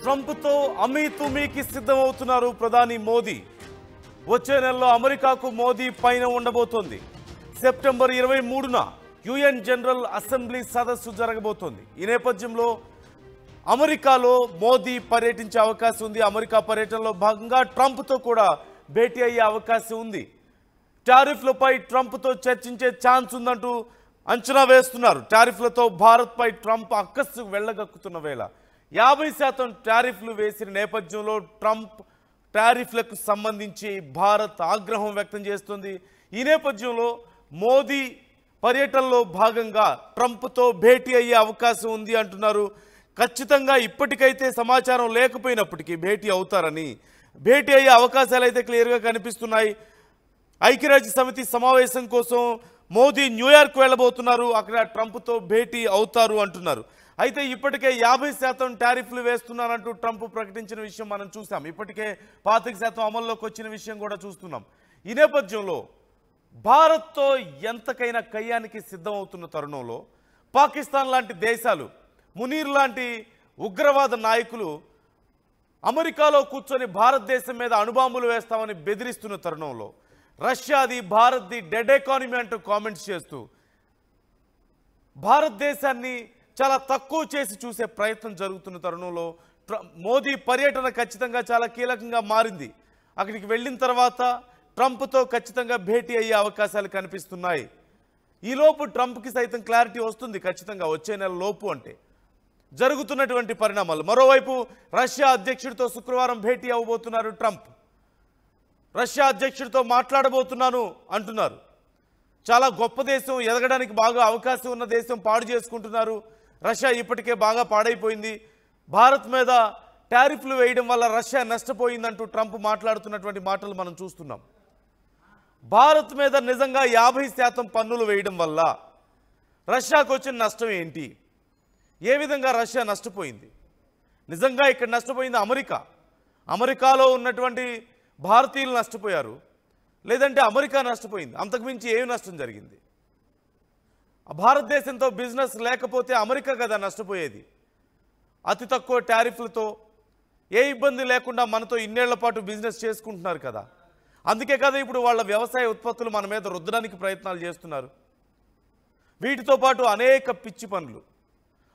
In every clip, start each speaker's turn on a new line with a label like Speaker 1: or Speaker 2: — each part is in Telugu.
Speaker 1: ట్రంప్తో అమీతుమీకి సిద్ధమవుతున్నారు ప్రధాని మోదీ. వచ్చే నెలలో అమెరికాకు మోదీ పైన ఉండబోతోంది. సెప్టెంబర్ 23న యుఎన్ జనరల్ అసెంబ్లీ సదస్సు జరగబోతోంది. ఈ నేపథ్యంలో అమెరికాలో మోదీ పర్యటించే అవకాశం ఉంది. అమెరికా పర్యటనలో భాగంగా ట్రంప్తో కూడా భేటీ అయ్యే అవకాశం ఉంది. టారిఫ్లపై ట్రంప్తో చర్చించే ఛాన్స్ ఉందంటూ అంచనా వేస్తున్నారు. టారిఫ్లతో భారత్పై ట్రంప్ అక్కస్సు వెళ్ళగక్కుతున్న వేళ 50% టారిఫ్లు వేసిన నేపథ్యంలో ట్రంప్ టారిఫ్లకు సంబంధించి భారత్ ఆగ్రహం వ్యక్తం చేస్తుంది. ఈ నేపథ్యంలో మోదీ పర్యటనలో భాగంగా ట్రంప్తో భేటీ అయ్యే అవకాశం ఉంది అంటున్నారు. ఖచ్చితంగా ఇప్పటికైతే సమాచారం లేకపోయినప్పటికీ భేటీ అవుతారని, భేటీ అయ్యే అవకాశాలు అయితే క్లియర్గా కనిపిస్తున్నాయి. ఐక్యరాజ్య సమితి సమావేశం కోసం మోదీ న్యూయార్క్ వెళ్ళబోతున్నారు. అక్కడ ట్రంప్తో భేటీ అవుతారు అంటున్నారు. అయితే ఇప్పటికే 50% టారిఫ్లు వేస్తున్నారంటూ ట్రంప్ ప్రకటించిన విషయం మనం చూసాం. ఇప్పటికే 25% అమల్లోకి వచ్చిన విషయం కూడా చూస్తున్నాం. ఈ నేపథ్యంలో భారత్తో ఎంతకైనా కయ్యానికి సిద్ధమవుతున్న తరుణంలో పాకిస్తాన్ లాంటి దేశాలు, మునీర్ లాంటి ఉగ్రవాద నాయకులు అమెరికాలో కూర్చొని భారతదేశం మీద అణుబాంబులు వేస్తామని బెదిరిస్తున్న తరుణంలో రష్యాది భారత్ది డెడ్ ఎకానమీ అంటూ కామెంట్స్ చేస్తూ భారతదేశాన్ని చాలా తక్కువ చేసి చూసే ప్రయత్నం జరుగుతున్న తరుణంలో మోదీ పర్యటన ఖచ్చితంగా చాలా కీలకంగా మారింది. అక్కడికి వెళ్ళిన తర్వాత ట్రంప్తో ఖచ్చితంగా భేటీ అయ్యే అవకాశాలు కనిపిస్తున్నాయి. ఈలోపు ట్రంప్కి సైతం క్లారిటీ వస్తుంది ఖచ్చితంగా వచ్చే నెల లోపు అంటే జరుగుతున్నటువంటి పరిణామాలు. మరోవైపు రష్యా అధ్యక్షుడితో శుక్రవారం భేటీ అవ్వబోతున్నారు ట్రంప్. రష్యా అధ్యక్షుడితో మాట్లాడబోతున్నాను అంటున్నారు. చాలా గొప్ప దేశం, ఎదగడానికి బాగా అవకాశం ఉన్న దేశం పాడు చేసుకుంటున్నారు. రష్యా ఇప్పటికే బాగా పాడైపోయింది. భారత్ మీద టారిఫ్లు వేయడం వల్ల రష్యా నష్టపోయిందంటూ ట్రంప్ మాట్లాడుతున్నటువంటి మాటలు మనం చూస్తున్నాం. భారత్ మీద నిజంగా 50% పన్నులు వేయడం వల్ల రష్యాకు వచ్చిన నష్టం ఏంటి? ఏ విధంగా రష్యా నష్టపోయింది? నిజంగా ఇక్కడ నష్టపోయింది అమెరికా. అమెరికాలో ఉన్నటువంటి భారతీయులు నష్టపోయారు, లేదంటే అమెరికా నష్టపోయింది. అంతకుమించి ఏమి నష్టం జరిగింది? భారతదేశంతో బిజినెస్ లేకపోతే అమెరికా కదా నష్టపోయేది. అతి తక్కువ టారిఫ్లతో ఏ ఇబ్బంది లేకుండా మనతో ఇన్నేళ్ల పాటు బిజినెస్ చేసుకుంటున్నారు కదా. అందుకే కదా ఇప్పుడు వాళ్ళ వ్యవసాయ ఉత్పత్తులు మన మీద రుద్దడానికి ప్రయత్నాలు చేస్తున్నారు. వీటితో పాటు అనేక పిచ్చి పనులు.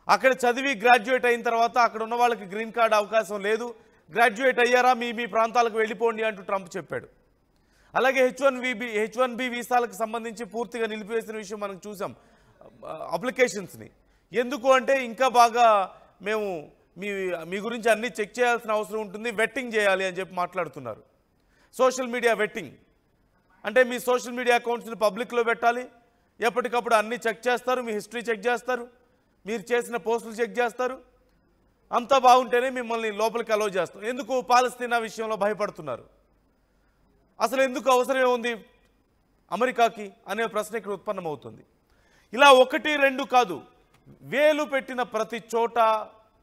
Speaker 1: అక్కడ చదివి గ్రాడ్యుయేట్ అయిన తర్వాత అక్కడ ఉన్న వాళ్ళకి గ్రీన్ కార్డ్ అవకాశం లేదు. గ్రాడ్యుయేట్ అయ్యారా మీ ప్రాంతాలకు వెళ్ళిపోండి అంటూ ట్రంప్ చెప్పాడు. అలాగే H1B వీసాలకు సంబంధించి పూర్తిగా నిలిపివేసిన విషయం మనం చూసాం అప్లికేషన్స్ని. ఎందుకు అంటే ఇంకా బాగా మేము మీ గురించి అన్నీ చెక్ చేయాల్సిన అవసరం ఉంటుంది, వెట్టింగ్ చేయాలి అని చెప్పి మాట్లాడుతున్నారు. సోషల్ మీడియా వెట్టింగ్ అంటే మీ సోషల్ మీడియా అకౌంట్స్ని పబ్లిక్లో పెట్టాలి, ఎప్పటికప్పుడు అన్నీ చెక్ చేస్తారు, మీ హిస్టరీ చెక్ చేస్తారు, మీరు చేసిన పోస్టులు చెక్ చేస్తారు. అంతా బాగుంటేనే మిమ్మల్ని లోపలికి అలౌ చేస్తాం. ఎందుకు పాలస్తీనా విషయంలో భయపడుతున్నారు? అసలు ఎందుకు అవసరమే ఉంది అమెరికాకి అనే ప్రశ్న ఇక్కడ ఉత్పన్నమవుతుంది. ఇలా 1, 2 కాదు, వేలు పెట్టిన ప్రతి చోట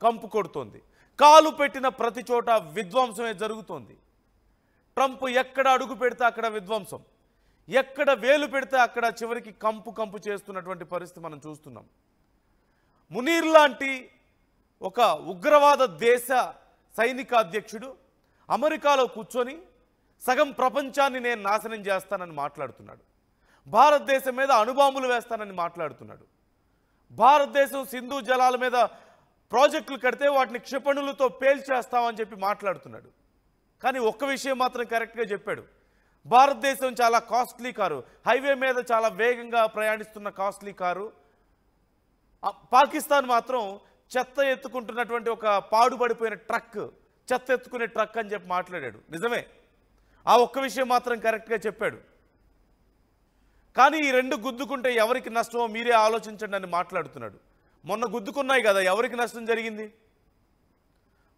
Speaker 1: కంపు కొడుతోంది, కాలు పెట్టిన ప్రతి చోట విధ్వంసమే జరుగుతోంది. ట్రంప్ ఎక్కడ అడుగు పెడితే అక్కడ విధ్వంసం, ఎక్కడ వేలు పెడితే అక్కడ చివరికి కంపు చేస్తున్నటువంటి పరిస్థితి మనం చూస్తున్నాం. మునీర్ లాంటి ఒక ఉగ్రవాద దేశ సైనిక అధ్యక్షుడు అమెరికాలో కూర్చొని సగం ప్రపంచాన్ని నేను నాశనం చేస్తానని మాట్లాడుతున్నాడు. భారతదేశం మీద అణుబాంబులు వేస్తానని మాట్లాడుతున్నాడు. భారతదేశం సింధు జలాల మీద ప్రాజెక్టులు కడితే వాటిని క్షిపణులతో పేల్చేస్తామని చెప్పి మాట్లాడుతున్నాడు. కానీ ఒక్క విషయం మాత్రం కరెక్ట్గా చెప్పాడు. భారతదేశం చాలా కాస్ట్లీ కారు, హైవే మీద చాలా వేగంగా ప్రయాణిస్తున్న కాస్ట్లీ కారు. పాకిస్తాన్ మాత్రం చెత్త ఎత్తుకుంటున్నటువంటి ఒక పాడుపడిపోయిన ట్రక్, చెత్త ఎత్తుకునే ట్రక్ అని చెప్పి మాట్లాడాడు. నిజమే, ఆ ఒక్క విషయం మాత్రం కరెక్ట్గా చెప్పాడు. కానీ ఈ రెండు గుద్దుకుంటే ఎవరికి నష్టమో మీరే ఆలోచించండి అని మాట్లాడుతున్నాడు. మొన్న గుద్దుకున్నాయి కదా, ఎవరికి నష్టం జరిగింది?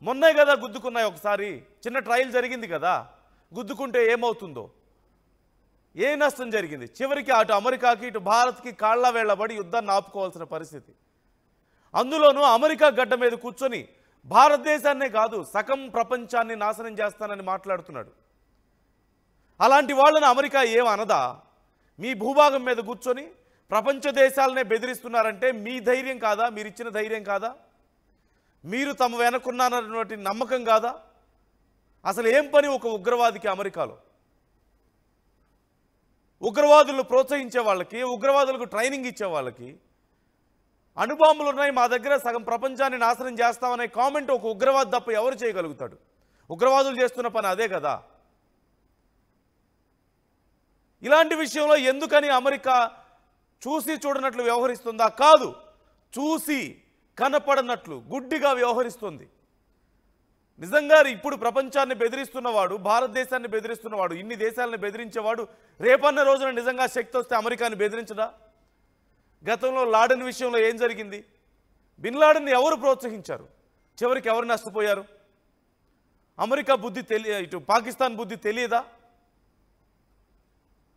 Speaker 1: మొన్నే కదా గుద్దుకున్నాయి, ఒకసారి చిన్న ట్రయల్ జరిగింది కదా. గుద్దుకుంటే ఏమవుతుందో, ఏ నష్టం జరిగింది? చివరికి అటు అమెరికాకి ఇటు భారత్కి కాళ్ళ వేళ్లబడి యుద్ధాన్ని ఆపుకోవాల్సిన పరిస్థితి. అందులోనూ అమెరికా గడ్డ మీద కూర్చొని భారతదేశాన్నే కాదు సగం ప్రపంచాన్ని నాశనం చేస్తానని మాట్లాడుతున్నాడు. అలాంటి వాళ్ళని అమెరికా ఏమనదా? మీ భూభాగం మీద కూర్చొని ప్రపంచ దేశాలనే బెదిరిస్తున్నారంటే మీ ధైర్యం కాదా? మీరు ఇచ్చిన ధైర్యం కాదా? మీరు తమ వెనకున్నారన్నటువంటి నమ్మకం కాదా? అసలు ఏం పని ఒక ఉగ్రవాదికి అమెరికాలో? ఉగ్రవాదులను ప్రోత్సహించే వాళ్ళకి, ఉగ్రవాదులకు ట్రైనింగ్ ఇచ్చే వాళ్ళకి అణుబాంబులు ఉన్నాయి మా దగ్గర, సగం ప్రపంచాన్ని నాశనం చేస్తామనే కామెంట్ ఒక ఉగ్రవాది తప్ప ఎవరు చేయగలుగుతాడు? ఉగ్రవాదులు చేస్తున్న పని అదే కదా. ఇలాంటి విషయంలో ఎందుకని అమెరికా చూసి చూడనట్లు వ్యవహరిస్తుందా? కాదు, చూసి కనపడనట్లు గుడ్డిగా వ్యవహరిస్తుంది. నిజంగా ఇప్పుడు ప్రపంచాన్ని బెదిరిస్తున్నవాడు, భారతదేశాన్ని బెదిరిస్తున్నవాడు, ఇన్ని దేశాలను బెదిరించేవాడు రేపన్న రోజున నిజంగా శక్తి వస్తే అమెరికాని బెదిరించడా? గతంలో లాడెన్ విషయంలో ఏం జరిగింది? బిన్ లాడెన్ని ఎవరు ప్రోత్సహించారు? చివరికి ఎవరు నష్టపోయారు? అమెరికా బుద్ధి ఇటు పాకిస్తాన్ బుద్ధి తెలియదా?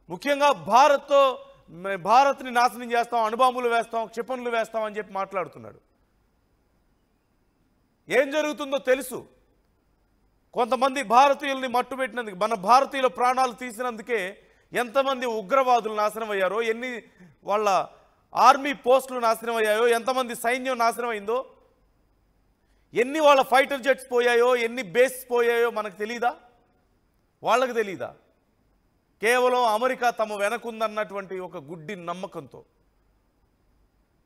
Speaker 1: ముఖ్యంగా భారత్ని నాశనం చేస్తాం, అణుబాంబులు వేస్తాం, క్షిపణులు వేస్తాం అని చెప్పి మాట్లాడుతున్నాడు. ఏం జరుగుతుందో తెలుసు. కొంతమంది భారతీయుల్ని మట్టుబెట్టినందుకు, మన భారతీయుల ప్రాణాలు తీసినందుకే ఎంతమంది ఉగ్రవాదులు నాశనం అయ్యారో, ఎన్ని వాళ్ళ ఆర్మీ పోస్టులు నాశనం అయ్యాయో, ఎంతమంది సైన్యం నాశనం అయిందో, ఎన్ని వాళ్ళ ఫైటర్ జెట్స్ పోయాయో, ఎన్ని బేస్ పోయాయో మనకు తెలీదా? వాళ్ళకి తెలీదా? కేవలం అమెరికా తమ వెనకుందన్నటువంటి ఒక గుడ్డి నమ్మకంతో.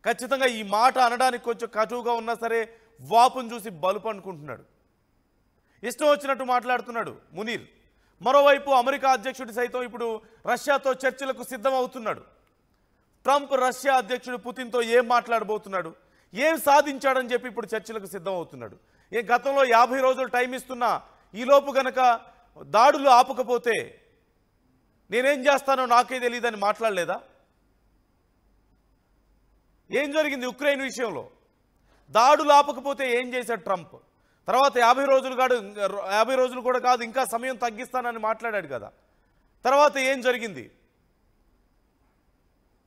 Speaker 1: ఖచ్చితంగా ఈ మాట అనడానికి కొంచెం కటువుగా ఉన్నా సరే వాపును చూసి బలుపు అనుకుంటున్నాడు. ఇష్టం వచ్చినట్టు మాట్లాడుతున్నాడు మునీర్. మరోవైపు అమెరికా అధ్యక్షుడు సైతం ఇప్పుడు రష్యాతో చర్చలకు సిద్ధమవుతున్నాడు. ట్రంప్ రష్యా అధ్యక్షుడు పుతిన్తో ఏం మాట్లాడబోతున్నాడు, ఏం సాధించాడని చెప్పి ఇప్పుడు చర్చలకు సిద్ధమవుతున్నాడు. గతంలో 50 రోజులు టైం ఇస్తున్నా ఈలోపు గనక దాడులు ఆపకపోతే నేనేం చేస్తానో నాకే తెలియదని మాట్లాడలేదా? ఏం జరిగింది ఉక్రెయిన్ విషయంలో? దాడులు ఆపకపోతే ఏం చేశాడు ట్రంప్? తర్వాత 50 రోజులు కూడా కాదు, ఇంకా సమయం తగ్గిస్తానని మాట్లాడాడు కదా. తర్వాత ఏం జరిగింది?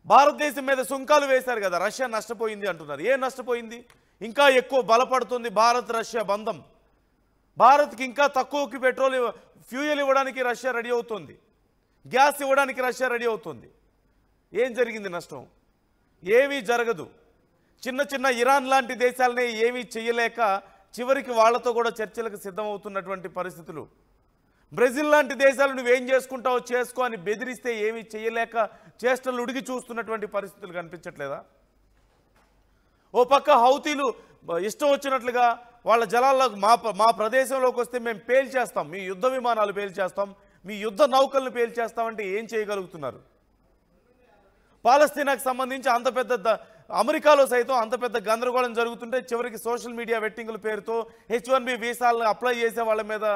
Speaker 1: భారతదేశం మీద సుంకాలు వేశారు కదా, రష్యా నష్టపోయింది అంటున్నారు. ఏం నష్టపోయింది? ఇంకా ఎక్కువ బలపడుతుంది భారత్ రష్యా బంధం. భారత్కి ఇంకా తక్కువకి ఫ్యూయల్ ఇవ్వడానికి రష్యా రెడీ అవుతుంది, గ్యాస్ ఇవ్వడానికి రష్యా రెడీ అవుతుంది. ఏం జరిగింది నష్టం? ఏమీ జరగదు. చిన్న చిన్న ఇరాన్ లాంటి దేశాలనే ఏమీ చేయలేక చివరికి వాళ్లతో కూడా చర్చలకు సిద్ధమవుతున్నటువంటి పరిస్థితులు. బ్రెజిల్ లాంటి దేశాలు నువ్వేం చేసుకుంటావో చేసుకో అని బెదిరిస్తే ఏమీ చేయలేక చేష్టలు ఉడిగి చూస్తున్నటువంటి పరిస్థితులు కనిపించట్లేదా? ఓ పక్క హౌతీలు ఇష్టం వచ్చినట్లుగా వాళ్ళ జలాల్లోకి మా ప్రదేశంలోకి వస్తే మేము పేల్చేస్తాం, మీ యుద్ధ విమానాలు పేల్చేస్తాం, మీ యుద్ధ నౌకలను పేల్చేస్తామంటే ఏం చేయగలుగుతున్నారు? పాలస్తీనాకు సంబంధించి అంత పెద్ద అమెరికాలో సైతం అంత పెద్ద గందరగోళం జరుగుతుంటే చివరికి సోషల్ మీడియా వెట్టింగుల పేరుతో H1B వీసాలను అప్లై చేసే వాళ్ళ మీద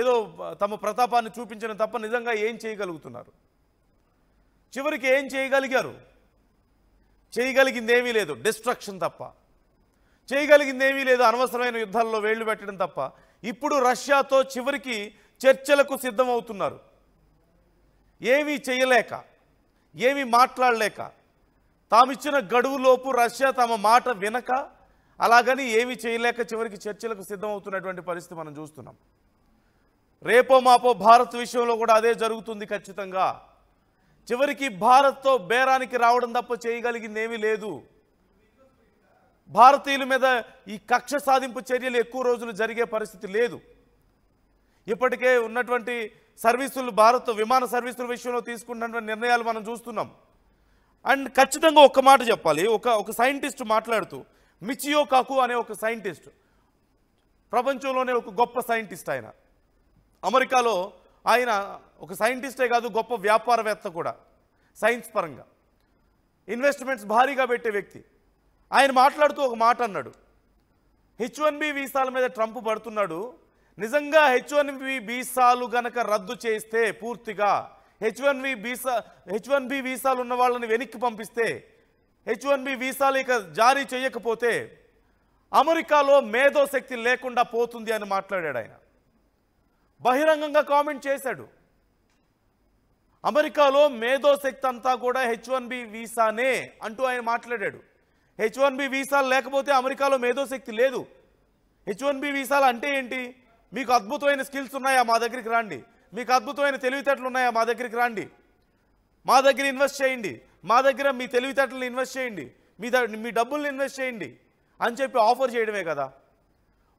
Speaker 1: ఏదో తమ ప్రతాపాన్ని చూపించడం తప్ప నిజంగా ఏం చేయగలుగుతున్నారు? చివరికి ఏం చేయగలిగారు? చేయగలిగింది ఏమీ లేదు, డిస్ట్రక్షన్ తప్ప. చేయగలిగింది ఏమీ లేదు, అనవసరమైన యుద్ధాల్లో వేళ్లు పెట్టడం తప్ప. ఇప్పుడు రష్యాతో చివరికి చర్చలకు సిద్ధమవుతున్నారు. ఏమీ చేయలేక, ఏమీ మాట్లాడలేక, తామిచ్చిన గడువులోపు రష్యా తమ మాట వినక, అలాగని ఏమీ చేయలేక చివరికి చర్చలకు సిద్ధమవుతున్నటువంటి పరిస్థితి మనం చూస్తున్నాం. రేపో మాపో భారత్ విషయంలో కూడా అదే జరుగుతుంది ఖచ్చితంగా. చివరికి భారత్తో బేరానికి రావడం తప్ప చేయగలిగింది ఏమీ లేదు. భారతీయుల మీద ఈ కక్ష సాధింపు చర్యలు ఎక్కువ రోజులు జరిగే పరిస్థితి లేదు. ఇప్పటికే ఉన్నటువంటి సర్వీసులు, భారత్ విమాన సర్వీసుల విషయంలో తీసుకున్నటువంటి నిర్ణయాలు మనం చూస్తున్నాం. అండ్ ఖచ్చితంగా ఒక్క మాట చెప్పాలి, ఒక సైంటిస్ట్ మాట్లాడుతూ, మిచియో కాకు అనే ఒక సైంటిస్ట్, ప్రపంచంలోనే ఒక గొప్ప సైంటిస్ట్. ఆయన అమెరికాలో ఆయన ఒక సైంటిస్టే కాదు, గొప్ప వ్యాపారవేత్త కూడా, సైన్స్ పరంగా ఇన్వెస్ట్మెంట్స్ భారీగా పెట్టే వ్యక్తి. ఆయన మాట్లాడుతూ ఒక మాట అన్నాడు, H1B వీసాల మీద ట్రంప్ పడుతున్నాడు, నిజంగా H1B వీసాలు గనక రద్దు చేస్తే, పూర్తిగా H1B వీసాలు ఉన్న వాళ్ళని వెనక్కి పంపిస్తే, H1B వీసాలు ఇక జారీ చేయకపోతే అమెరికాలో మేధోశక్తి లేకుండా పోతుంది అని మాట్లాడాడు. ఆయన బహిరంగంగా కామెంట్ చేశాడు, అమెరికాలో మేధోశక్తి అంతా కూడా H1B వీసానే అంటూ ఆయన మాట్లాడాడు. H1B వీసాలు లేకపోతే అమెరికాలో మేధోశక్తి లేదు. H1B వీసాలు అంటే ఏంటి? మీకు అద్భుతమైన స్కిల్స్ ఉన్నాయా, మా దగ్గరికి రండి. మీకు అద్భుతమైన తెలివితేటలు ఉన్నాయా, మా దగ్గరికి రండి. మా దగ్గర ఇన్వెస్ట్ చేయండి, మా దగ్గర మీ తెలివితేటలను ఇన్వెస్ట్ చేయండి, మీ డబ్బుల్ని ఇన్వెస్ట్ చేయండి అని చెప్పి ఆఫర్ చేయడమే కదా.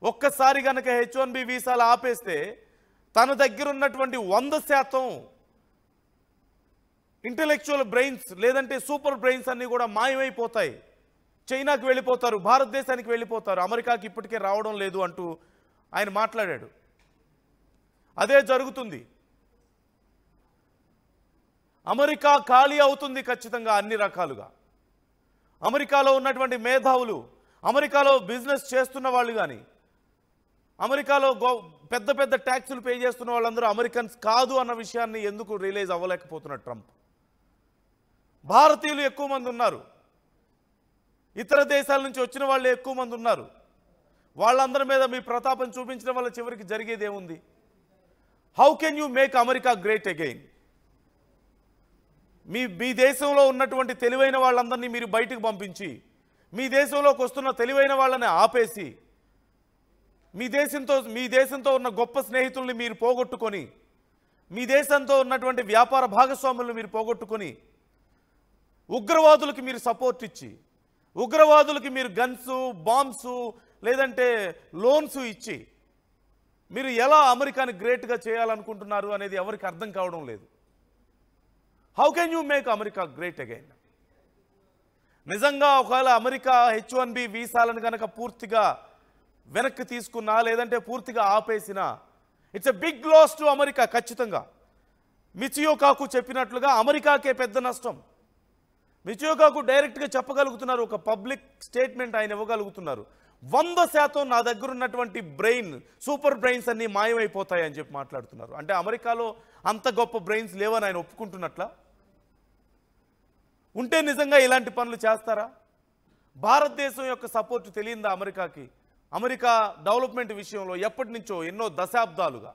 Speaker 1: ఒక్కసారి గనక H1B వీసాలు ఆపేస్తే తన దగ్గర ఉన్నటువంటి 100% ఇంటెలెక్చువల్ బ్రెయిన్స్ లేదంటే సూపర్ బ్రెయిన్స్ అన్నీ కూడా మాయమైపోతాయి. చైనాకి వెళ్ళిపోతారు, భారతదేశానికి వెళ్ళిపోతారు, అమెరికాకి ఇప్పటికే రావడం లేదు అంటూ ఆయన మాట్లాడాడు. అదే జరుగుతుంది. అమెరికా ఖాళీ అవుతుంది ఖచ్చితంగా అన్ని రకాలుగా. అమెరికాలో ఉన్నటువంటి మేధావులు, అమెరికాలో బిజినెస్ చేస్తున్న వాళ్ళు కానీ, అమెరికాలో పెద్ద పెద్ద ట్యాక్సులు పే చేస్తున్న వాళ్ళందరూ అమెరికన్స్ కాదు అన్న విషయాన్ని ఎందుకు రియలైజ్ అవ్వలేకపోతున్నారు ట్రంప్? భారతీయులు ఎక్కువ మంది ఉన్నారు, ఇతర దేశాల నుంచి వచ్చిన వాళ్ళు ఎక్కువ మంది ఉన్నారు. వాళ్ళందరి మీద మీ ప్రతాపం చూపించడం వల్ల చివరికి జరిగేది ఏముంది? How can you make America great again? మీ దేశంలో ఉన్నటువంటి తెలివైన వాళ్ళందరినీ మీరు బయటకు పంపించి, మీ దేశంలోకి వస్తున్న తెలివైన వాళ్ళని ఆపేసి, మీ దేశంతో ఉన్న గొప్ప స్నేహితుల్ని మీరు పోగొట్టుకొని, మీ దేశంతో ఉన్నటువంటి వ్యాపార భాగస్వాములను మీరు పోగొట్టుకొని, ఉగ్రవాదులకి మీరు సపోర్ట్ ఇచ్చి, ఉగ్రవాదులకి మీరు గన్సు, బాంబ్సు లేదంటే లోన్స్ ఇచ్చి మీరు ఎలా అమెరికాని గ్రేట్గా చేయాలనుకుంటున్నారు అనేది ఎవరికి అర్థం కావడం లేదు. How can you make America great again? నిజంగా ఒకవేళ అమెరికా H1B వీసాలను కనుక పూర్తిగా వెనక్కి తీసుకున్నా లేదంటే పూర్తిగా ఆపేసినా it's a big loss to America. ఖచ్చితంగా మిచియో కాకు చెప్పినట్లుగా అమెరికాకే పెద్ద నష్టం. మిచియో కాకు డైరెక్ట్గా చెప్పగలుగుతున్నారు, ఒక పబ్లిక్ స్టేట్మెంట్ ఆయన ఇవ్వగలుగుతున్నారు. 100% నా దగ్గర ఉన్నటువంటి సూపర్ బ్రెయిన్స్ అన్నీ మాయమైపోతాయి అని చెప్పి మాట్లాడుతున్నారు. అంటే అమెరికాలో అంత గొప్ప బ్రెయిన్స్ లేవని ఆయన ఒప్పుకుంటున్నట్లా? ఉంటే నిజంగా ఇలాంటి పనులు చేస్తారా? భారతదేశం యొక్క సపోర్ట్ తెలియందా అమెరికాకి? అమెరికా డెవలప్మెంట్ విషయంలో ఎప్పటి నుంచో ఎన్నో దశాబ్దాలుగా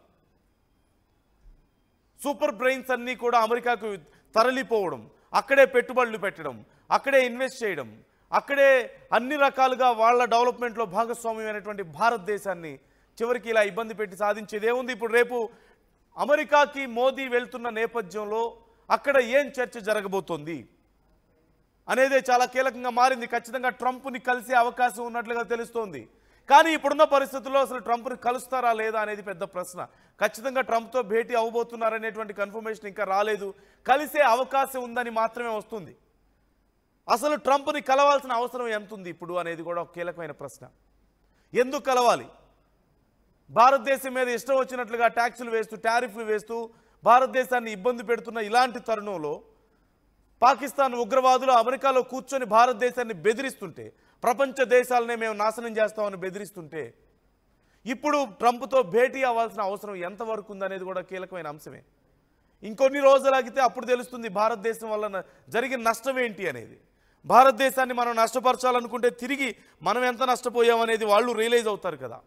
Speaker 1: సూపర్ బ్రెయిన్స్ అన్నీ కూడా అమెరికాకు తరలిపోవడం, అక్కడే పెట్టుబడులు పెట్టడం, అక్కడే ఇన్వెస్ట్ చేయడం, అక్కడే అన్ని రకాలుగా వాళ్ళ డెవలప్మెంట్లో భాగస్వామ్యమైనటువంటి భారతదేశాన్ని చివరికి ఇలా ఇబ్బంది పెట్టి సాధించేది ఏముంది? ఇప్పుడు రేపు అమెరికాకి మోదీ వెళ్తున్న నేపథ్యంలో అక్కడ ఏం చర్చ జరగబోతోంది అనేదే చాలా కీలకంగా మారింది. ఖచ్చితంగా ట్రంప్ని కలిసే అవకాశం ఉన్నట్లుగా తెలుస్తోంది. కానీ ఇప్పుడున్న పరిస్థితుల్లో అసలు ట్రంప్ని కలుస్తారా లేదా అనేది పెద్ద ప్రశ్న. ఖచ్చితంగా ట్రంప్తో భేటీ అవ్వబోతున్నారనేటువంటి కన్ఫర్మేషన్ ఇంకా రాలేదు. కలిసే అవకాశం ఉందని మాత్రమే వస్తుంది. అసలు ట్రంప్ని కలవాల్సిన అవసరం ఎంత ఉంది ఇప్పుడు అనేది కూడా ఒక కీలకమైన ప్రశ్న. ఎందుకు కలవాలి? భారతదేశం మీద ఇష్టం వచ్చినట్లుగా ట్యాక్సులు వేస్తూ, టారిఫ్లు వేస్తూ భారతదేశాన్ని ఇబ్బంది పెడుతున్న ఇలాంటి తరుణంలో పాకిస్తాన్ ఉగ్రవాదులు అమెరికాలో కూర్చొని భారతదేశాన్ని బెదిరిస్తుంటే, ప్రపంచ దేశాలనే మేము నాశనం చేస్తామని బెదిరిస్తుంటే, ఇప్పుడు ట్రంప్తో భేటీ అవ్వాల్సిన అవసరం ఎంతవరకు ఉందనేది కూడా కీలకమైన అంశమే. ఇంకొన్ని రోజులాగితే అప్పుడు తెలుస్తుంది భారతదేశం వల్ల జరిగిన నష్టం ఏంటి అనేది. భారతదేశాన్ని మనం నష్టపరచాలనుకుంటే తిరిగి మనం ఎంత నష్టపోయామనేది వాళ్ళు రియలైజ్ అవుతారు కదా.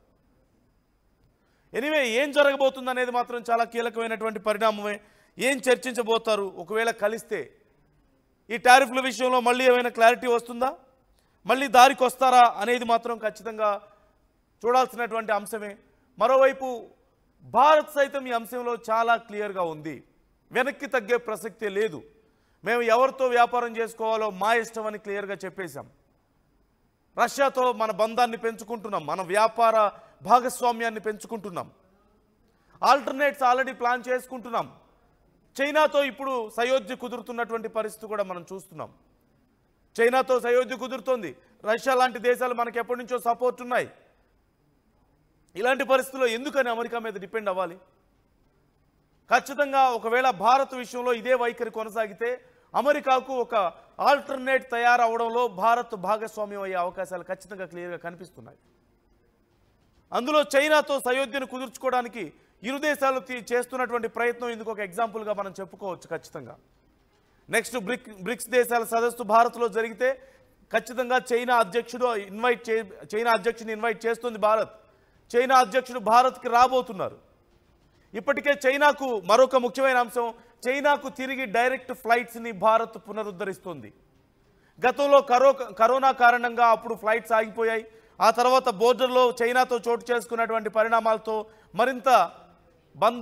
Speaker 1: ఎనీవే, ఏం జరగబోతుంది అనేది మాత్రం చాలా కీలకమైనటువంటి పరిణామమే. ఏం చర్చించబోతారు? ఒకవేళ కలిస్తే ఈ టారిఫ్ల విషయంలో మళ్ళీ ఏమైనా క్లారిటీ వస్తుందా, మళ్ళీ దారికి వస్తారా అనేది మాత్రం ఖచ్చితంగా చూడాల్సినటువంటి అంశమే. మరోవైపు భారత్ సైతం ఈ అంశంలో చాలా క్లియర్గా ఉంది. వెనక్కి తగ్గే ప్రసక్తే లేదు. మేము ఎవరితో వ్యాపారం చేసుకోవాలో మా ఇష్టం అని క్లియర్గా చెప్పేశాం. రష్యాతో మన బంధాన్ని పెంచుకుంటున్నాం, మన వ్యాపార భాగస్వామ్యాన్ని పెంచుకుంటున్నాం, ఆల్టర్నేట్స్ ఆల్రెడీ ప్లాన్ చేసుకుంటున్నాం. చైనాతో ఇప్పుడు సయోధ్య కుదురుతున్నటువంటి పరిస్థితి కూడా మనం చూస్తున్నాం. చైనాతో సయోధ్య కుదురుతోంది. రష్యా లాంటి దేశాలు మనకి ఎప్పటి నుంచో సపోర్ట్ ఉన్నాయి. ఇలాంటి పరిస్థితుల్లో ఎందుకని అమెరికా మీద డిపెండ్ అవ్వాలి? ఖచ్చితంగా ఒకవేళ భారత్ విషయంలో ఇదే వైఖరి కొనసాగితే అమెరికాకు ఒక ఆల్టర్నేట్ తయారవడంలో భారత్ భాగస్వామ్యం అయ్యే అవకాశాలు ఖచ్చితంగా క్లియర్గా కనిపిస్తున్నాయి. అందులో చైనాతో సయోధ్యను కుదుర్చుకోవడానికి ఇరు దేశాలు చేస్తున్నటువంటి ప్రయత్నం ఇందుకు ఒక ఎగ్జాంపుల్గా మనం చెప్పుకోవచ్చు. ఖచ్చితంగా నెక్స్ట్ బ్రిక్స్ దేశాల సదస్సు భారత్లో జరిగితే ఖచ్చితంగా చైనా అధ్యక్షుడిని ఇన్వైట్ చేస్తుంది భారత్. చైనా అధ్యక్షుడు భారత్కి రాబోతున్నారు. ఇప్పటికే చైనాకు మరొక ముఖ్యమైన అంశం, చైనాకు తిరిగి డైరెక్ట్ ఫ్లైట్స్ని భారత్ పునరుద్ధరిస్తుంది. గతంలో కరోనా కారణంగా అప్పుడు ఫ్లైట్స్ ఆగిపోయాయి. ఆ తర్వాత బోర్డర్లో చైనాతో చోటు చేసుకున్నటువంటి పరిణామాలతో మరింత